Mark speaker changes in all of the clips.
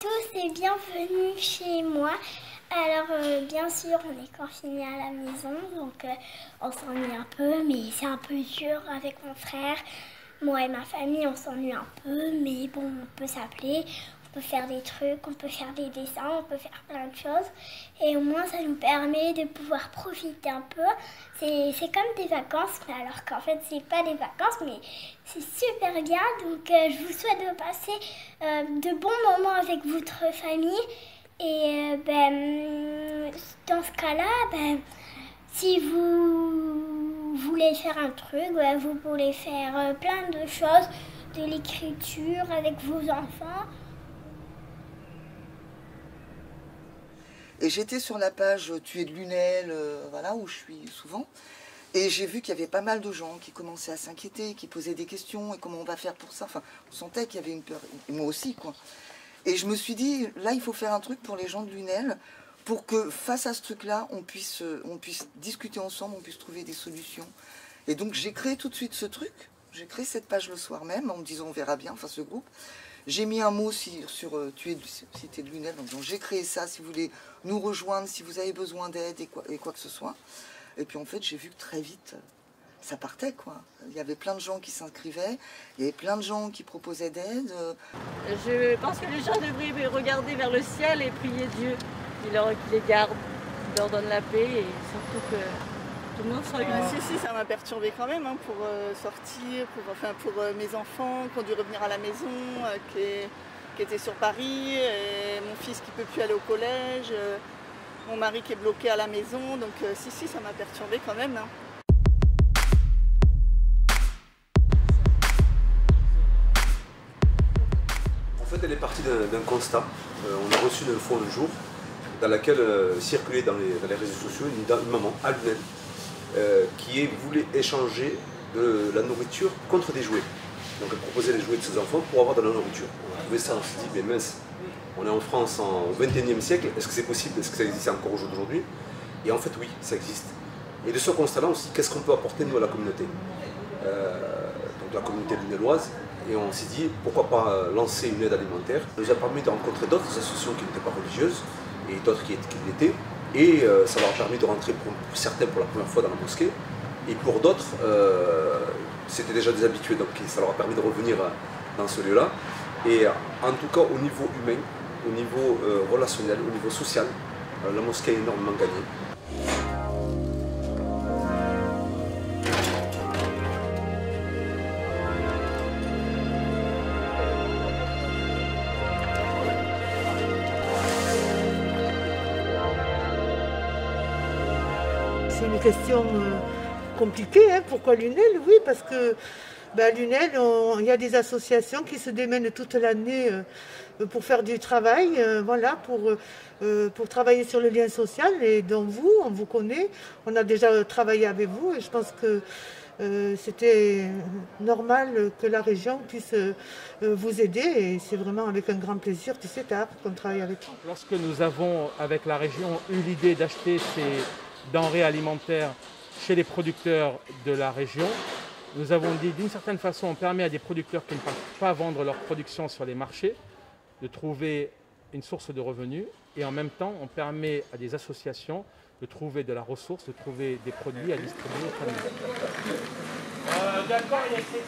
Speaker 1: tous et bienvenue chez moi. Alors bien sûr on est confinés à la maison donc on s'ennuie un peu mais c'est un peu dur avec mon frère. Moi et ma famille on s'ennuie un peu mais bon on peut s'appeler, on peut faire des trucs, on peut faire des dessins, on peut faire plein de choses et au moins ça nous permet de pouvoir profiter un peu. C'est comme des vacances mais alors qu'en fait c'est pas des vacances mais c'est super bien donc je vous souhaite de passer de bons moments avec votre famille. Et dans ce cas-là, si vous voulez faire un truc, vous pouvez faire plein de choses, de l'écriture avec vos enfants.
Speaker 2: Et j'étais sur la page Tu es de Lunel, voilà, où je suis souvent. Et j'ai vu qu'il y avait pas mal de gens qui commençaient à s'inquiéter, qui posaient des questions, et comment on va faire pour ça. Enfin, on sentait qu'il y avait une peur, et moi aussi, quoi. Et je me suis dit, là, il faut faire un truc pour les gens de Lunel, pour que face à ce truc-là, on puisse discuter ensemble, on puisse trouver des solutions. Et donc, j'ai créé tout de suite ce truc. J'ai créé cette page le soir même, en me disant, on verra bien, enfin, ce groupe. J'ai mis un mot sur si t'es de Lunel, donc j'ai créé ça, si vous voulez nous rejoindre, si vous avez besoin d'aide et quoi que ce soit. Et puis, en fait, j'ai vu que très vite, ça partait, quoi. Il y avait plein de gens qui s'inscrivaient, il y avait plein de gens qui proposaient d'aide.
Speaker 3: Je pense que les gens devraient regarder vers le ciel et prier Dieu, qu'il les garde, qu'il leur donne la paix et surtout que tout le monde soit heureux.
Speaker 4: Si, ça m'a perturbée quand même hein, pour sortir, pour mes enfants qui ont dû revenir à la maison, qui étaient sur Paris, et mon fils qui ne peut plus aller au collège, mon mari qui est bloqué à la maison, donc si, ça m'a perturbée quand même. Hein.
Speaker 5: En fait, elle est partie d'un constat. On a reçu une info un jour dans laquelle circulait dans les réseaux sociaux une maman à Lunel qui voulait échanger de la nourriture contre des jouets. Donc elle proposait les jouets de ses enfants pour avoir de la nourriture. On a trouvé ça, on s'est dit, mais mince, on est en France au XXIe siècle, est-ce que c'est possible, est-ce que ça existe encore aujourd'hui? Et en fait oui, ça existe. Et de ce constat-là, on s'est dit, qu'est-ce qu'on peut apporter nous à la communauté? Donc la communauté lunéloise. Et on s'est dit, pourquoi pas lancer une aide alimentaire. Ça nous a permis de rencontrer d'autres associations qui n'étaient pas religieuses et d'autres qui l'étaient. Et ça leur a permis de rentrer pour certains pour la première fois dans la mosquée. Et pour d'autres, c'était déjà des habitués, donc ça leur a permis de revenir dans ce lieu-là. Et en tout cas, au niveau humain, au niveau relationnel, au niveau social, la mosquée a énormément gagné.
Speaker 6: C'est une question compliquée. Hein. Pourquoi Lunel? Oui, parce que Lunel, il y a des associations qui se démènent toute l'année pour faire du travail, voilà, pour travailler sur le lien social. Et donc on vous connaît, on a déjà travaillé avec vous et je pense que c'était normal que la région puisse vous aider et c'est vraiment avec un grand plaisir, tu sais, Tahar, qu'on travaille avec vous.
Speaker 7: Lorsque nous avons, avec la région, eu l'idée d'acheter ces denrées alimentaires chez les producteurs de la région, nous avons dit d'une certaine façon, on permet à des producteurs qui ne peuvent pas vendre leur production sur les marchés de trouver une source de revenus et en même temps, on permet à des associations de trouver de la ressource, de trouver des produits à distribuer aux familles. D'accord, il y a été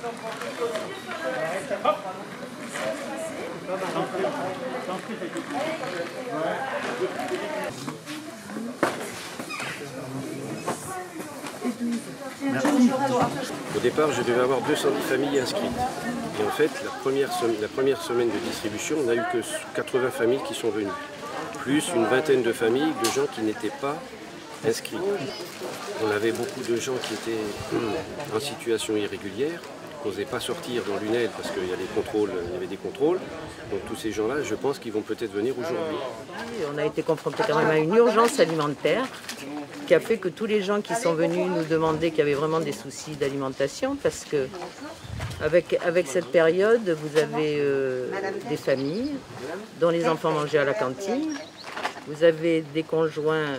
Speaker 8: Au départ, je devais avoir 210 familles inscrites. Et en fait, la première semaine de distribution, on n'a eu que 80 familles qui sont venues. Plus une vingtaine de familles de gens qui n'étaient pas inscrits. On avait beaucoup de gens qui étaient en situation irrégulière, qui n'osaient pas sortir dans Lunel parce qu'il y avait des contrôles. Donc tous ces gens-là, je pense qu'ils vont peut-être venir aujourd'hui.
Speaker 3: On a été confrontés quand même à une urgence alimentaire qui a fait que tous les gens qui sont venus nous demander qu'il y avait vraiment des soucis d'alimentation parce que avec cette période, vous avez des familles dont les enfants mangeaient à la cantine, vous avez des conjoints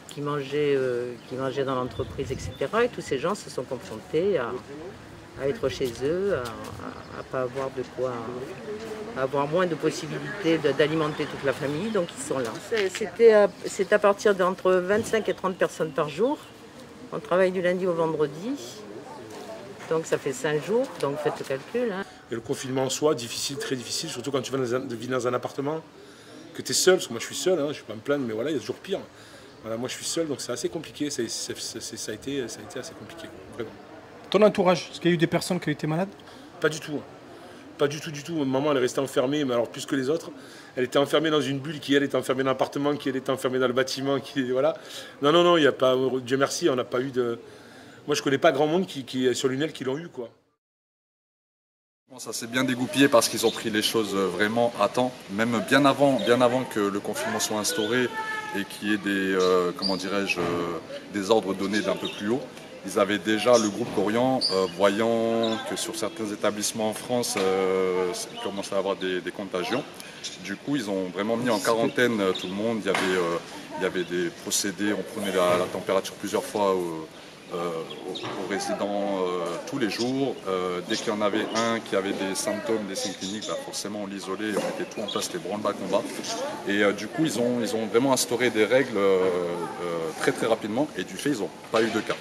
Speaker 3: qui mangeaient dans l'entreprise, etc. Et tous ces gens se sont confrontés à être chez eux, à ne pas avoir de quoi avoir moins de possibilités d'alimenter toute la famille, donc ils sont là. C'est à partir d'entre 25 et 30 personnes par jour. On travaille du lundi au vendredi, donc ça fait 5 jours, donc faites le calcul. Hein.
Speaker 9: Et le confinement en soi, difficile, très difficile, surtout quand tu vas vivre dans un appartement, que tu es seul, parce que moi je suis seul, hein, je ne vais pas me plaindre, mais voilà, il y a toujours pire. Voilà, moi je suis seul, donc c'est assez compliqué, ça a été assez compliqué, vraiment.
Speaker 10: Ton entourage, est-ce qu'il y a eu des personnes qui ont été malades?
Speaker 9: Pas du tout. Pas du tout, du tout. Maman, elle est restée enfermée, mais alors plus que les autres. Elle était enfermée dans une bulle, qui elle était enfermée dans l'appartement, qui elle était enfermée dans le bâtiment, qui voilà. Non, non, non, il n'y a pas. Dieu merci, on n'a pas eu de. Moi, je connais pas grand monde qui sur Lunel qui l'ont eu, quoi.
Speaker 11: Bon, ça s'est bien dégoupillé parce qu'ils ont pris les choses vraiment à temps, même bien avant que le confinement soit instauré et qu'il y ait des, comment dirais-je, des ordres donnés d'un peu plus haut. Ils avaient déjà, le groupe Corian, voyant que sur certains établissements en France, il commençait à avoir des contagions. Du coup, ils ont vraiment mis en quarantaine tout le monde. Il y avait des procédés, on prenait la température plusieurs fois aux résidents tous les jours. Dès qu'il y en avait un qui avait des symptômes, des signes cliniques, bah forcément on l'isolait, on mettait tout en place, c'était branle-bas combat. Et du coup, ils ont vraiment instauré des règles très très rapidement et du fait, ils n'ont pas eu de cas.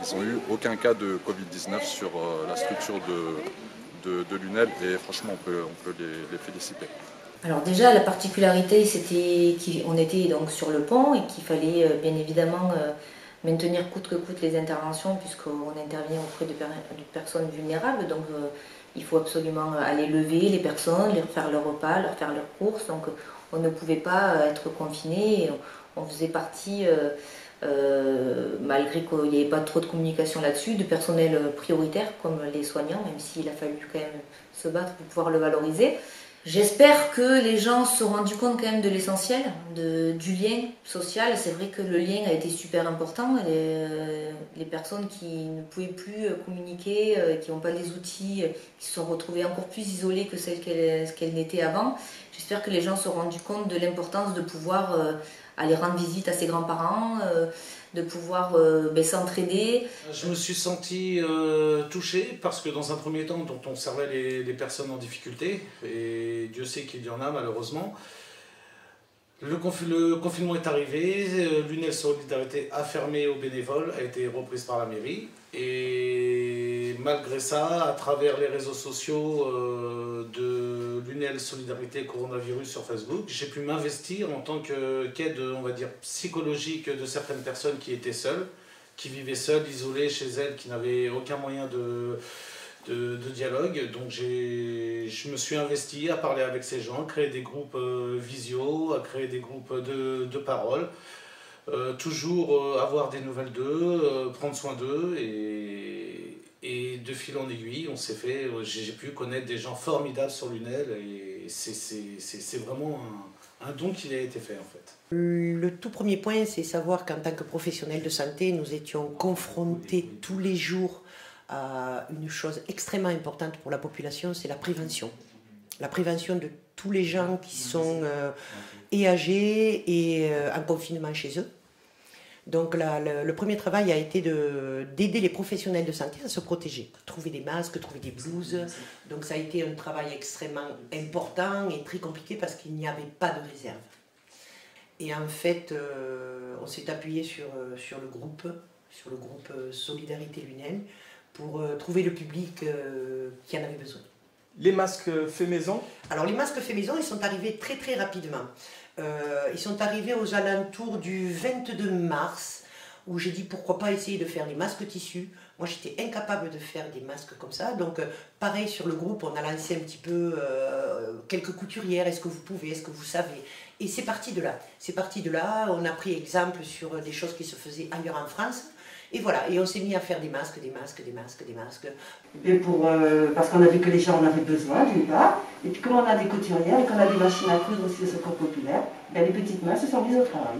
Speaker 11: Ils n'ont eu aucun cas de Covid-19 sur la structure de Lunel et franchement on peut les féliciter.
Speaker 12: Alors déjà la particularité c'était qu'on était donc sur le pont et qu'il fallait bien évidemment maintenir coûte que coûte les interventions puisqu'on intervient auprès de personnes vulnérables, donc il faut absolument aller lever les personnes, leur faire leur repas, leur faire leurs courses, donc on ne pouvait pas être confiné, on faisait partie malgré qu'il n'y avait pas trop de communication là-dessus, de personnel prioritaire comme les soignants, même s'il a fallu quand même se battre pour pouvoir le valoriser. J'espère que les gens se sont rendus compte quand même de l'essentiel, du lien social. C'est vrai que le lien a été super important. Les personnes qui ne pouvaient plus communiquer, qui n'ont pas les outils, qui se sont retrouvées encore plus isolées que celles qu'elles n'étaient avant. J'espère que les gens se sont rendus compte de l'importance de pouvoir aller rendre visite à ses grands-parents, de pouvoir s'entraider.
Speaker 13: Je me suis senti touché parce que dans un premier temps, dont on servait les personnes en difficulté, et Dieu sait qu'il y en a malheureusement. Le confinement est arrivé, Lunel Solidarité a fermé aux bénévoles, a été reprise par la mairie. Et malgré ça, à travers les réseaux sociaux de Lunel Solidarité Coronavirus sur Facebook, j'ai pu m'investir en tant qu'aide, on va dire, psychologique de certaines personnes qui étaient seules, qui vivaient seules, isolées chez elles, qui n'avaient aucun moyen de dialogue. Donc je me suis investi à parler avec ces gens, à créer des groupes visio, à créer des groupes de parole. Toujours avoir des nouvelles d'eux, prendre soin d'eux et de fil en aiguille, j'ai pu connaître des gens formidables sur Lunel et c'est vraiment un don qui a été fait en fait.
Speaker 14: Le tout premier point, c'est savoir qu'en tant que professionnels de santé, nous étions confrontés tous les jours à une chose extrêmement importante pour la population, c'est la prévention. La prévention de tous les gens qui sont âgés et en confinement chez eux. Donc le premier travail a été d'aider les professionnels de santé à se protéger, trouver des masques, trouver des blouses. Donc ça a été un travail extrêmement important et très compliqué parce qu'il n'y avait pas de réserve. Et en fait, on s'est appuyé sur le groupe Solidarité Lunel pour trouver le public qui en avait besoin.
Speaker 10: Les masques faits maison?
Speaker 14: Alors les masques faits maison, ils sont arrivés très très rapidement. Ils sont arrivés aux alentours du 22 mars, où j'ai dit pourquoi pas essayer de faire les masques tissus. Moi j'étais incapable de faire des masques comme ça, donc pareil sur le groupe, on a lancé un petit peu quelques couturières, est-ce que vous pouvez, est-ce que vous savez. Et c'est parti de là. C'est parti de là, on a pris exemple sur des choses qui se faisaient ailleurs en France. Et voilà, et on s'est mis à faire des masques.
Speaker 15: Et parce qu'on a vu que les gens en avaient besoin d'une part, et puis comme on a des couturières et qu'on a des machines à coudre aussi au Secours Populaire, ben les petites mains se sont mises au travail.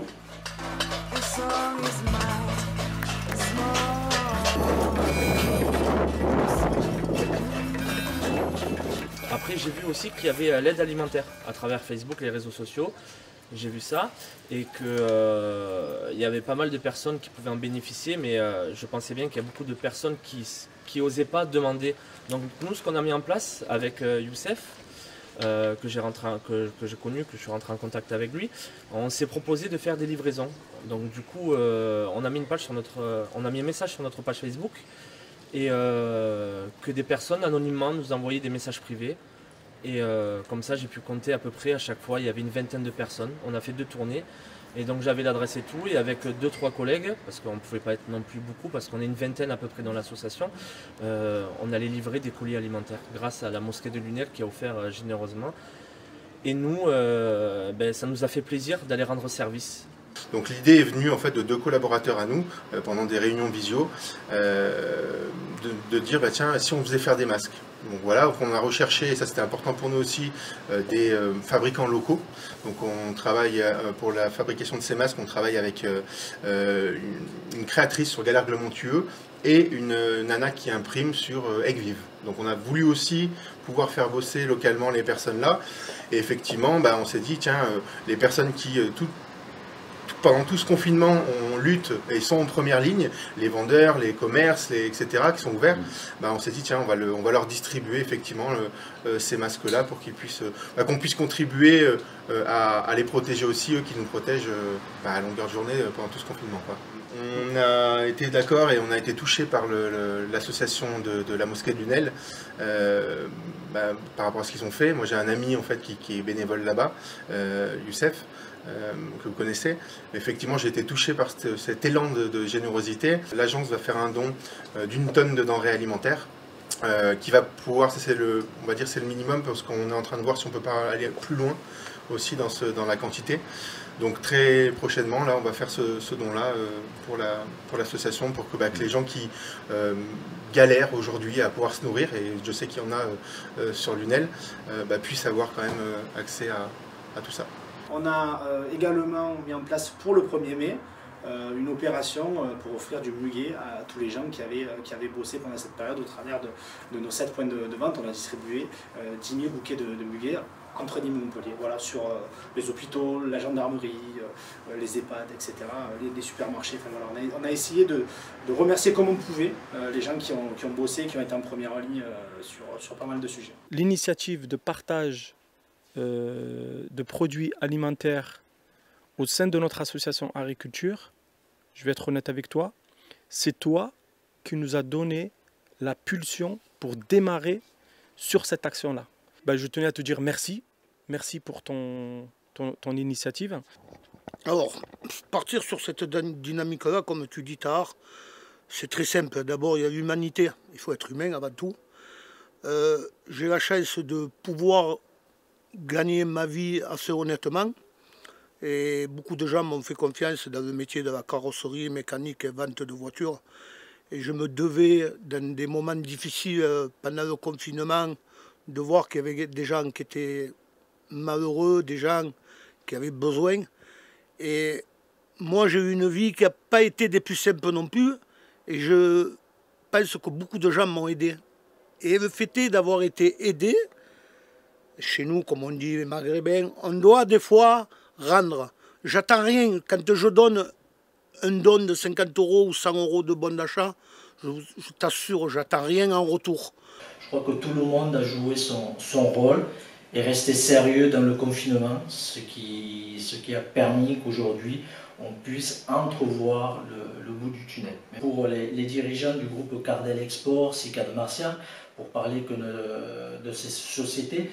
Speaker 16: Après j'ai vu aussi qu'il y avait l'aide alimentaire à travers Facebook, les réseaux sociaux. J'ai vu ça et qu'il y avait pas mal de personnes qui pouvaient en bénéficier, mais je pensais bien qu'il y a beaucoup de personnes qui n'osaient pas demander. Donc nous, ce qu'on a mis en place avec Youssef, que j'ai connu, que je suis rentré en contact avec lui, on s'est proposé de faire des livraisons. Donc du coup, on a mis un message sur notre page Facebook et que des personnes anonymement nous envoyaient des messages privés. Et comme ça, j'ai pu compter à peu près à chaque fois, il y avait une vingtaine de personnes. On a fait 2 tournées. Et donc j'avais l'adresse et tout, et avec 2-3 collègues, parce qu'on ne pouvait pas être non plus beaucoup, parce qu'on est une vingtaine à peu près dans l'association, on allait livrer des colis alimentaires grâce à la mosquée de Lunel qui a offert généreusement. Et nous, ça nous a fait plaisir d'aller rendre service.
Speaker 17: Donc l'idée est venue en fait de 2 collaborateurs à nous, pendant des réunions visio, de dire bah, tiens, si on faisait faire des masques. Donc voilà, on a recherché, et ça c'était important pour nous aussi, des fabricants locaux. Donc on travaille pour la fabrication de ces masques, on travaille avec une créatrice sur Galargues-le-Montueux et une nana qui imprime sur Aigues-Vives. Donc on a voulu aussi pouvoir faire bosser localement les personnes là. Et effectivement, bah, on s'est dit, tiens, les personnes qui pendant tout ce confinement, on lutte et sont en première ligne, les vendeurs, les commerces, etc., qui sont ouverts, bah, on s'est dit, tiens, on va leur distribuer effectivement ces masques-là pour qu'ils puissent, qu'on puisse contribuer à les protéger aussi, eux qui nous protègent à longueur de journée pendant tout ce confinement, quoi. On a été d'accord et on a été touché par l'association de la mosquée de Lunel par rapport à ce qu'ils ont fait. Moi j'ai un ami en fait qui est bénévole là-bas, Youssef, que vous connaissez. Effectivement, j'ai été touché par cet élan de générosité. L'agence va faire un don d'1 tonne de denrées alimentaires qui va pouvoir, on va dire c'est le minimum parce qu'on est en train de voir si on peut pas aller plus loin aussi dans la quantité. Donc très prochainement, là, on va faire ce don-là pour l'association, pour que les gens qui galèrent aujourd'hui à pouvoir se nourrir, et je sais qu'il y en a sur Lunel, puissent avoir quand même accès à tout ça.
Speaker 18: On a également mis en place pour le 1er mai une opération pour offrir du muguet à tous les gens qui avaient bossé pendant cette période au travers de nos 7 points de vente. On a distribué 10 000 bouquets de muguet entre Nîmes et Montpellier, voilà, sur les hôpitaux, la gendarmerie, les EHPAD, etc., les supermarchés. Enfin, voilà, on a essayé de remercier comme on pouvait les gens qui ont bossé, qui ont été en première ligne sur pas mal de sujets.
Speaker 10: L'initiative de partage de produits alimentaires au sein de notre association Agriculture, je vais être honnête avec toi, c'est toi qui nous as donné la pulsion pour démarrer sur cette action-là. Je tenais à te dire merci. Merci pour ton initiative.
Speaker 19: Alors, partir sur cette dynamique-là, comme tu dis tard, c'est très simple. D'abord, il y a l'humanité. Il faut être humain avant tout. J'ai la chance de pouvoir gagner ma vie assez honnêtement. Et beaucoup de gens m'ont fait confiance dans le métier de la carrosserie, mécanique et vente de voitures. Et je me devais, dans des moments difficiles pendant le confinement, de voir qu'il y avait des gens qui étaient malheureux, des gens qui avaient besoin. Et moi, j'ai eu une vie qui n'a pas été des plus simples non plus. Et je pense que beaucoup de gens m'ont aidé. Et le fait est d'avoir été aidé, chez nous, comme on dit les Maghrébins, on doit des fois rendre. J'attends rien. Quand je donne un don de 50 € ou 100 € de bon d'achat, je t'assure, j'attends rien en retour.
Speaker 20: Je crois que tout le monde a joué son rôle et resté sérieux dans le confinement, ce qui a permis qu'aujourd'hui on puisse entrevoir le bout du tunnel. Mais pour les dirigeants du groupe Cardel Export, Sicad Marcia, pour parler que de ces sociétés,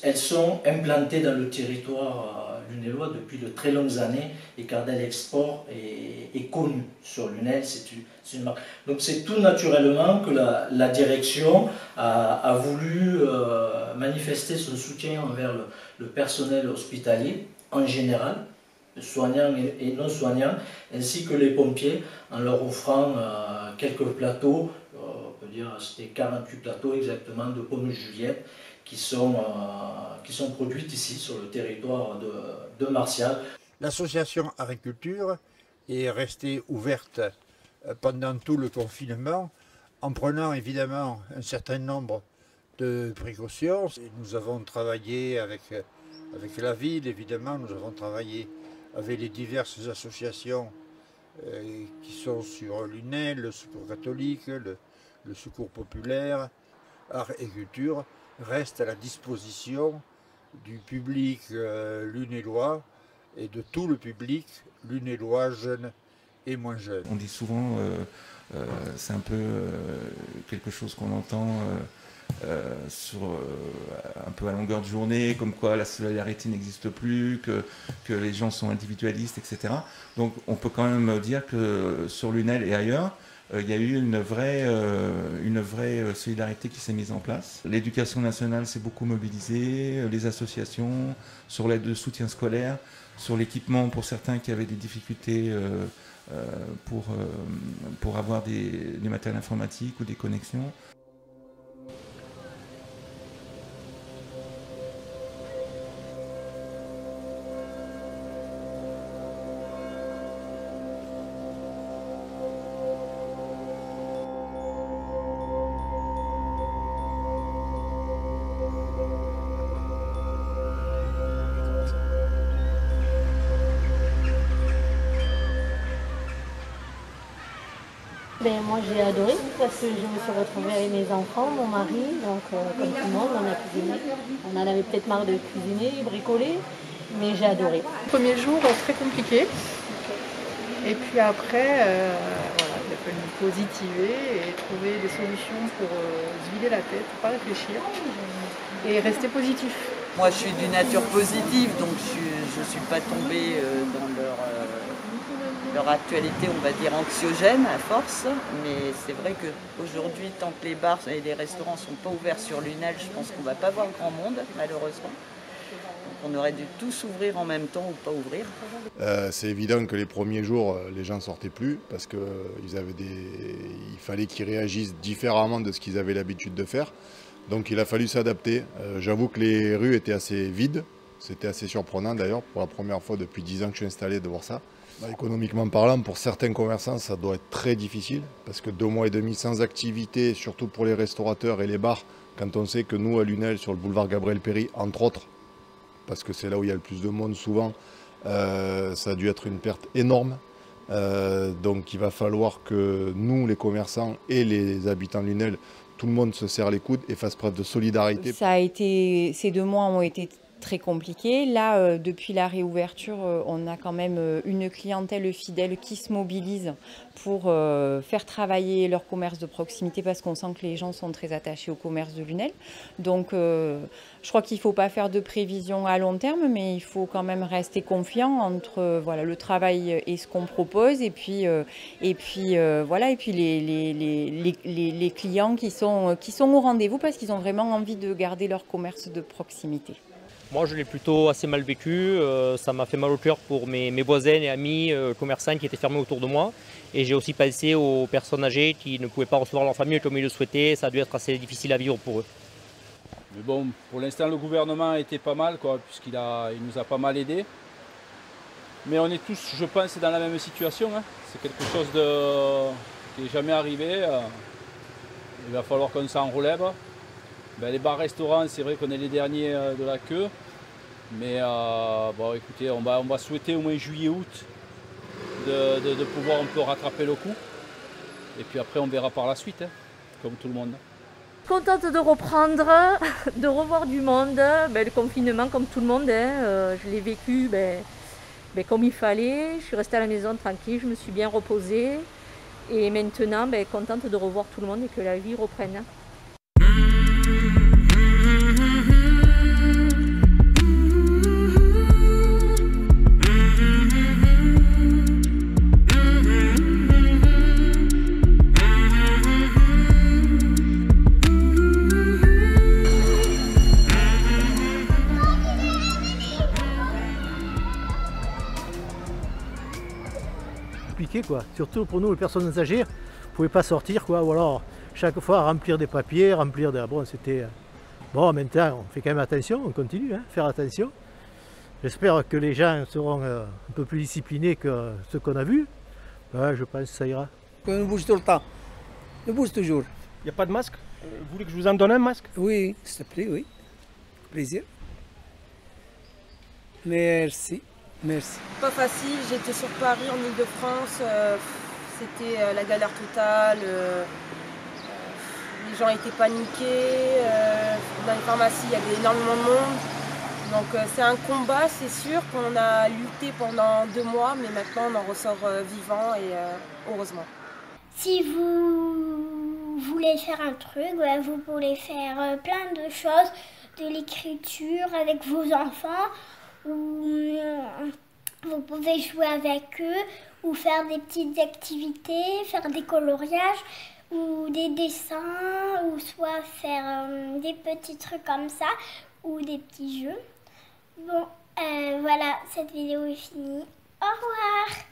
Speaker 20: elles sont implantées dans le territoire lunélois depuis de très longues années et Cardel Export est connu sur Lunel, c'est une marque. Donc c'est tout naturellement que la direction a voulu manifester son soutien envers le personnel hospitalier en général, soignants et non soignants, ainsi que les pompiers, en leur offrant quelques plateaux, on peut dire c'était 48 plateaux exactement de pommes Juliette, qui sont produites ici sur le territoire de Martial.
Speaker 21: L'association Agriculture est restée ouverte pendant tout le confinement, en prenant évidemment un certain nombre de précautions. Nous avons travaillé avec la ville, évidemment, nous avons travaillé avec les diverses associations qui sont sur Lunel, le Secours catholique, le Secours populaire, Art et Culture, reste à la disposition du public lunélois et de tout le public lunélois, jeunes et moins jeunes.
Speaker 1: On dit souvent, c'est un peu quelque chose qu'on entend un peu à longueur de journée, comme quoi la solidarité n'existe plus, que les gens sont individualistes, etc. Donc on peut quand même dire que sur Lunel et ailleurs, il y a eu une vraie solidarité qui s'est mise en place. L'éducation nationale s'est beaucoup mobilisée, les associations, sur l'aide de soutien scolaire, sur l'équipement pour certains qui avaient des difficultés pour avoir du matériel informatique ou des connexions.
Speaker 22: Moi j'ai adoré parce que je me suis retrouvée avec mes enfants, mon mari, donc comme tout le monde, on a cuisiné. On en avait peut-être marre de cuisiner, bricoler, mais j'ai adoré.
Speaker 23: Premier jour très compliqué, et puis après il a fallu positiver et trouver des solutions pour se vider la tête, pas réfléchir et rester positif.
Speaker 24: Moi je suis d'une nature positive, donc je ne suis pas tombée dans leur actualité, on va dire, anxiogène à force, mais c'est vrai qu'aujourd'hui, tant que les bars et les restaurants ne sont pas ouverts sur Lunel, je pense qu'on ne va pas voir grand monde, malheureusement. Donc on aurait dû tous ouvrir en même temps ou pas ouvrir.
Speaker 25: C'est évident que les premiers jours, les gens ne sortaient plus parce qu'il fallait qu'ils réagissent différemment de ce qu'ils avaient l'habitude de faire. Donc il a fallu s'adapter. J'avoue que les rues étaient assez vides. C'était assez surprenant d'ailleurs, pour la première fois depuis 10 ans que je suis installé, de voir ça. Économiquement parlant, pour certains commerçants, ça doit être très difficile parce que 2 mois et demi sans activité, surtout pour les restaurateurs et les bars, quand on sait que nous, à Lunel, sur le boulevard Gabriel-Péri, entre autres, parce que c'est là où il y a le plus de monde souvent, ça a dû être une perte énorme. Donc il va falloir que nous, les commerçants et les habitants de Lunel, tout le monde se serre les coudes et fasse preuve de solidarité.
Speaker 26: Ces 2 mois ont été très compliqué. Là, depuis la réouverture, on a quand même une clientèle fidèle qui se mobilise pour faire travailler leur commerce de proximité parce qu'on sent que les gens sont très attachés au commerce de Lunel. Donc, je crois qu'il ne faut pas faire de prévisions à long terme, mais il faut quand même rester confiant entre le travail et ce qu'on propose et puis les clients qui sont au rendez-vous parce qu'ils ont vraiment envie de garder leur commerce de proximité.
Speaker 27: Moi, je l'ai plutôt assez mal vécu. Ça m'a fait mal au cœur pour mes voisins et amis commerçants qui étaient fermés autour de moi. Et j'ai aussi pensé aux personnes âgées qui ne pouvaient pas recevoir leur famille comme ils le souhaitaient. Ça a dû être assez difficile à vivre pour eux.
Speaker 28: Mais bon, pour l'instant, le gouvernement a été pas mal, puisqu'il nous a pas mal aidés. Mais on est tous, je pense, dans la même situation. Hein. C'est quelque chose qui n'est jamais arrivé. Il va falloir qu'on s'en relève. Les bars-restaurants, c'est vrai qu'on est les derniers de la queue. Mais écoutez, on va souhaiter au moins juillet-août de pouvoir un peu rattraper le coup. Et puis après, on verra par la suite, hein, comme tout le monde.
Speaker 22: Contente de reprendre, de revoir du monde. Le confinement, comme tout le monde, je l'ai vécu comme il fallait. Je suis restée à la maison tranquille, je me suis bien reposée. Et maintenant, contente de revoir tout le monde et que la vie reprenne.
Speaker 29: Surtout pour nous les personnes âgées, on ne pouvait pas sortir ou alors chaque fois remplir des papiers, c'était... Bon, maintenant on fait quand même attention, on continue, faire attention. J'espère que les gens seront un peu plus disciplinés que ce qu'on a vu. Je pense que ça ira.
Speaker 30: On bouge tout le temps, on bouge toujours.
Speaker 10: Il n'y a pas de masque? Vous voulez que je vous en donne un masque?
Speaker 30: Oui, s'il te plaît, oui. Plaisir. Merci. Merci.
Speaker 31: Pas facile, j'étais sur Paris en Ile-de-France, c'était la galère totale, les gens étaient paniqués, dans les pharmacies il y avait énormément de monde, Donc c'est un combat, c'est sûr, qu'on a lutté pendant 2 mois, mais maintenant on en ressort vivant et heureusement.
Speaker 2: Si vous voulez faire un truc, vous pourrez faire plein de choses, de l'écriture avec vos enfants, ou vous pouvez jouer avec eux, ou faire des petites activités, faire des coloriages, ou des dessins, ou soit faire des petits trucs comme ça, ou des petits jeux. Bon, voilà, cette vidéo est finie. Au revoir!